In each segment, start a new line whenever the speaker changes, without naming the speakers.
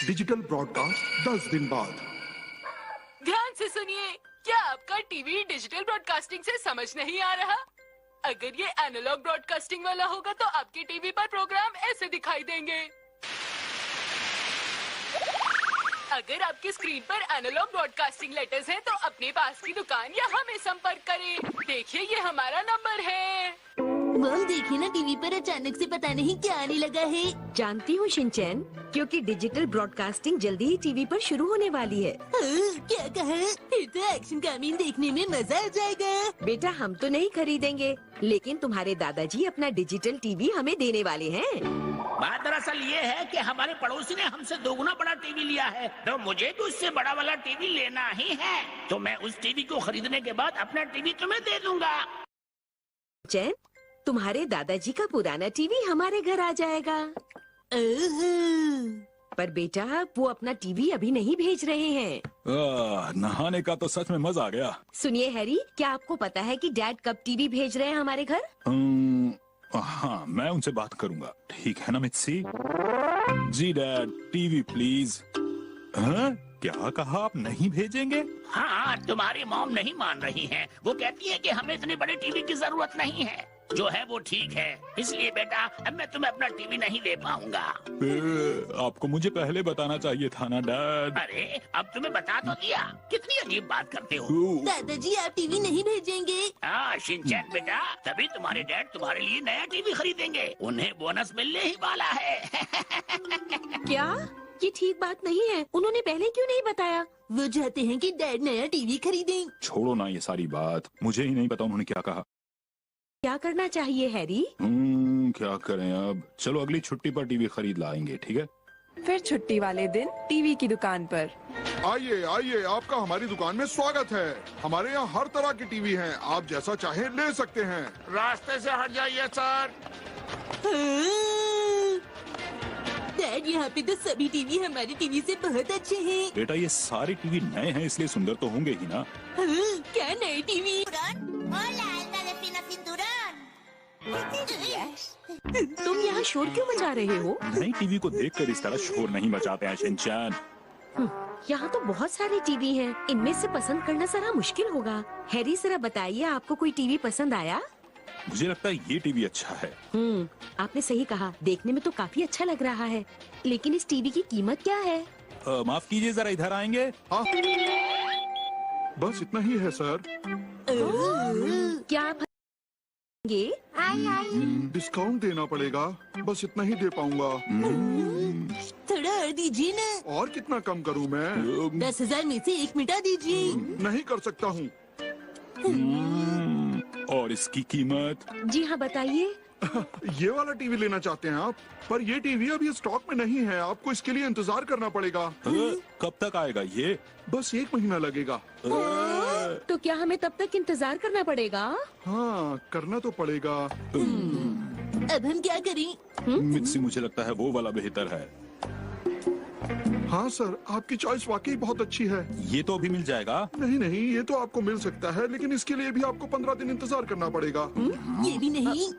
Digital broadcast 10 दिन बाद।
ध्यान से सुनिए, क्या आपका टीवी डिजिटल ब्रॉडकास्टिंग से समझ नहीं आ रहा? अगर ये एनालॉग ब्रॉडकास्टिंग वाला होगा तो आपके टीवी पर प्रोग्राम ऐसे दिखाई देंगे। अगर आपकी स्क्रीन पर एनालॉग ब्रॉडकास्टिंग लेटर्स हैं तो अपने पास की दुकान या हमें संपर्क करें। देखिए, ये हमारा नंबर है।
मॉम, देखिए ना, टीवी पर अचानक से पता नहीं क्या आने लगा है।
जानती हूँ शिनचैन, क्योंकि डिजिटल ब्रॉडकास्टिंग जल्दी ही टीवी पर शुरू होने वाली है।
क्या कहा? फिर तो एक्शन कामीन देखने में मजा आ जाएगा।
बेटा, हम तो नहीं खरीदेंगे, लेकिन तुम्हारे दादाजी अपना डिजिटल टीवी हमें देने वाले हैं।
बात दरअसल ये है कि हमारे पड़ोसी ने हमसे दोगुना बड़ा टीवी लिया है, तो मुझे भी उससे बड़ा वाला टीवी लेना ही है। तो मैं उस टीवी को खरीदने के बाद अपना टीवी तुम्हें दे दूंगा।
चैन, तुम्हारे दादाजी का पुराना टीवी हमारे घर आ जाएगा। पर बेटा, वो अपना टीवी अभी नहीं भेज रहे हैं।
नहाने का तो सच में मजा आ गया।
सुनिए हैरी, क्या आपको पता है कि डैड कब टीवी भेज रहे हैं हमारे घर?
हाँ, मैं उनसे बात करूंगा। ठीक है ना मित्सी? जी डैड, टीवी प्लीज। हाँ? क्या कहा, आप नहीं भेजेंगे?
हाँ, तुम्हारी मॉम नहीं मान रही है। वो कहती है कि हमें इतने बड़े टीवी की जरूरत नहीं है। जो है वो ठीक है। इसलिए बेटा, अब मैं तुम्हें अपना टीवी नहीं दे पाऊंगा।
आपको मुझे पहले बताना चाहिए था ना डैड।
अरे, अब तुम्हें बता तो दिया। कितनी अजीब बात करते हो।
दादाजी, आप टीवी नहीं भेजेंगे?
हाँ शिनचैन बेटा, तभी तुम्हारे डैड तुम्हारे लिए नया टीवी खरीदेंगे। उन्हें बोनस मिलने ही वाला है।
क्या? ये ठीक बात नहीं है। उन्होंने पहले क्यों नहीं बताया?
वो चाहते हैं कि डैड नया टीवी खरीदें।
छोड़ो ना ये सारी बात, मुझे ही नहीं पता उन्होंने क्या कहा।
क्या करना चाहिए हैरी?
क्या करें अब? चलो अगली छुट्टी पर टीवी खरीद लाएंगे, ठीक है?
फिर छुट्टी वाले दिन टीवी की दुकान पर।
आइए आइए, आपका हमारी दुकान में स्वागत है। हमारे यहाँ हर तरह के टीवी हैं, आप जैसा चाहे ले सकते हैं।
रास्ते से हट जाइए सर।
डैड, यहाँ पे तो सभी टीवी हमारे टीवी से बहुत अच्छे हैं।
बेटा, ये सारे टीवी नए हैं, इसलिए सुंदर तो होंगे ही ना।
क्या नए टीवी?
तुम यहाँ शोर क्यों मचा रहे हो?
नई टीवी को देखकर इस तरह शोर नहीं मचाते हैं शिनचैन।
यहाँ तो बहुत सारे टीवी हैं। इनमें से पसंद करना जरा मुश्किल होगा। हैरी, जरा बताइए, आपको कोई टीवी पसंद आया?
मुझे लगता है ये टीवी अच्छा है।
आपने सही कहा, देखने में तो काफी अच्छा लग रहा है, लेकिन इस टीवी की कीमत क्या है?
माफ कीजिए, जरा इधर आएंगे?
हाँ, बस इतना ही है सर।
क्या आप
डिस्काउंट देना पड़ेगा, बस इतना ही दे पाऊंगा।
थोड़ा और दीजिए ना।
और कितना कम करूं मैं?
10,000 में से 1 मिटा दीजिए।
नहीं कर सकता हूँ।
और इसकी कीमत?
जी हाँ, बताइए।
ये वाला टीवी लेना चाहते हैं आप? पर ये टीवी अभी स्टॉक में नहीं है, आपको इसके लिए इंतजार करना पड़ेगा।
कब तक आएगा ये?
बस 1 महीना लगेगा।
तो क्या हमें तब तक इंतजार करना पड़ेगा?
हाँ, करना तो पड़ेगा।
अब हम क्या करें?
मित्सी, मुझे लगता है वो वाला बेहतर है।
हाँ सर, आपकी चॉइस वाकई बहुत अच्छी है।
ये तो अभी मिल जाएगा?
नहीं नहीं, ये तो आपको मिल सकता है, लेकिन इसके लिए भी आपको 15 दिन इंतजार करना पड़ेगा।
ये भी नहीं।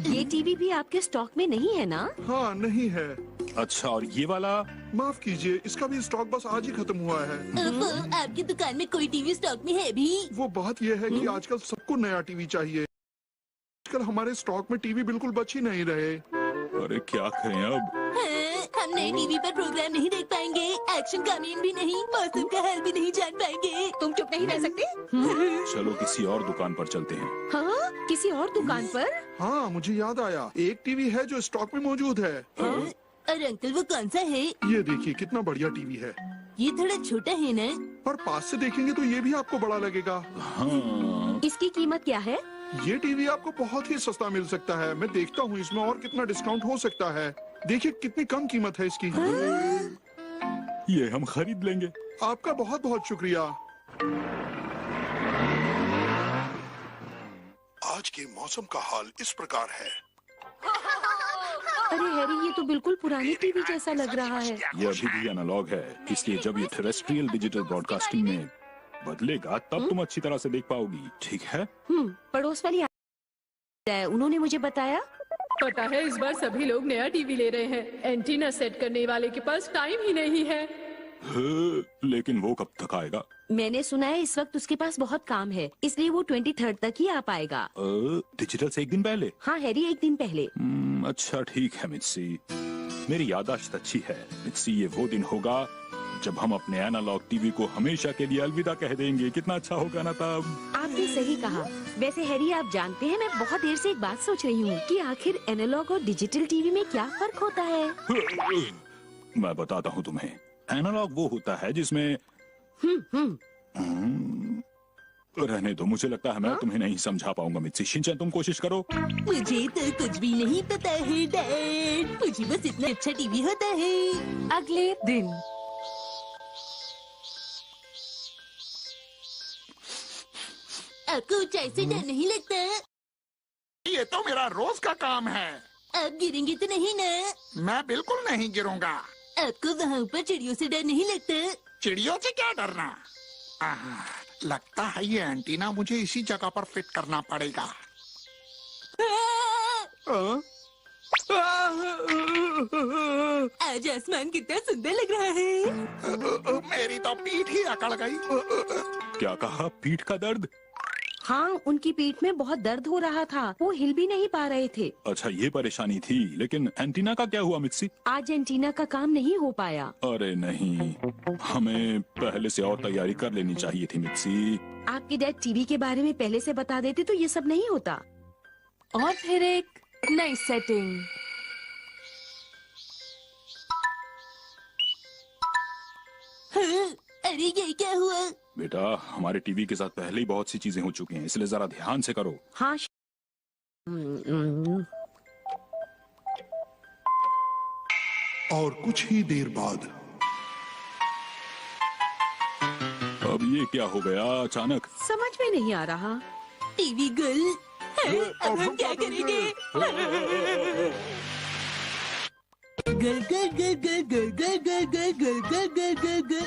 ये टीवी भी आपके स्टॉक में नहीं है ना?
हाँ, नहीं है।
अच्छा, और ये वाला?
माफ कीजिए, इसका भी स्टॉक बस आज ही खत्म हुआ है।
आपकी दुकान में कोई टीवी स्टॉक में है भी? वो
बात यह है कि आजकल सबको नया टीवी चाहिए। आजकल हमारे स्टॉक में टीवी बिल्कुल बच ही नहीं रहे।
अरे क्या करें अब?
हम नए टीवी पर प्रोग्राम नहीं देख पाएंगे, एक्शन कामीन भी नहीं, मौसम का हाल भी नहीं जान पाएंगे।
तुम चुप नहीं रह सकते?
चलो किसी और दुकान पर चलते हैं।
हाँ, किसी और दुकान पर?
हाँ, मुझे याद आया, एक टीवी है जो स्टॉक में मौजूद है।
और अंकल, वो कौन सा है?
ये देखिए, कितना बढ़िया टीवी है।
ये थोड़ा छोटा है ना?
पर पास से देखेंगे तो ये भी आपको बड़ा लगेगा।
हाँ।
इसकी कीमत क्या है?
ये टीवी आपको बहुत ही सस्ता मिल सकता है। मैं देखता हूँ इसमें और कितना डिस्काउंट हो सकता है। देखिए कितनी कम कीमत है इसकी।
ये हम खरीद लेंगे।
आपका बहुत बहुत शुक्रिया। आज के मौसम का हाल इस प्रकार है।
अरे हैरी, ये तो बिल्कुल पुरानी टीवी जैसा लग रहा है।
ये अभी भी एनालॉग है, इसलिए जब ये टेरेस्ट्रियल डिजिटल ब्रॉडकास्टिंग में बदलेगा तब तुम अच्छी तरह से देख पाओगी, ठीक है?
पड़ोस वाली उन्होंने मुझे बताया
पता है इस बार सभी लोग नया टीवी ले रहे हैं। एंटीना सेट करने वाले के पास टाइम ही नहीं है।
लेकिन वो कब तक आएगा?
मैंने सुना है इस वक्त उसके पास बहुत काम है, इसलिए वो 23 तक ही आ पाएगा।
डिजिटल से एक दिन पहले?
हाँ हैरी, एक दिन पहले।
अच्छा ठीक है मित्सी, मेरी याददाश्त अच्छी है। मित्सी, ये वो दिन होगा जब हम अपने एनालॉग टीवी को हमेशा के लिए अलविदा कह देंगे। कितना अच्छा होगा ना तब।
आपने सही कहा। वैसे हैरी, आप जानते हैं मैं बहुत देर से एक बात सोच रही हूँ कि आखिर एनालॉग और डिजिटल टीवी में क्या फर्क होता है।
मैं बताता हूँ तुम्हें। एनालॉग वो होता है जिसमें रहने दो, मुझे लगता है मैं तुम्हें नहीं समझा पाऊंगा मित्सी। शिनचैन, तुम कोशिश करो।
मुझे तो कुछ भी नहीं पता है डैड, मुझे बस इतना अच्छा टीवी होता है।
अगले दिन।
आपको ऊंचाई से डर नहीं लगता?
ये तो मेरा रोज का काम है।
आप गिरेंगे तो नहीं ना?
मैं बिल्कुल नहीं गिरूंगा।
आपको वहाँ ऊपर चिड़ियों से डर नहीं लगता?
चिड़ियों से क्या डरना? लगता है ये एंटीना मुझे इसी जगह पर फिट करना पड़ेगा।
आज आसमान कितना सुंदर लग रहा है।
मेरी तो पीठ ही अकड़ गई।
क्या कहा? पीठ का दर्द?
हाँ, उनकी पीठ में बहुत दर्द हो रहा था, वो हिल भी नहीं पा रहे थे।
अच्छा, ये परेशानी थी। लेकिन एंटीना का क्या हुआ मित्सी?
आज एंटीना का काम नहीं हो पाया।
अरे नहीं, हमें पहले से और तैयारी कर लेनी चाहिए थी मित्सी।
आपके डैड टीवी के बारे में पहले से बता देते तो ये सब नहीं होता।
और फिर एक नई सेटिंग।
हाँ, अरे ये क्या हुआ?
बेटा, हमारे टीवी के साथ पहले ही बहुत सी चीजें हो चुकी हैं, इसलिए जरा ध्यान से करो।
हाँ।
और कुछ ही देर बाद
अब ये क्या हो गया अचानक?
समझ में नहीं आ रहा।
टीवी गुल। अब हम क्या करेंगे? गल गल गल गल गल गल गल गल गल गल गल गल।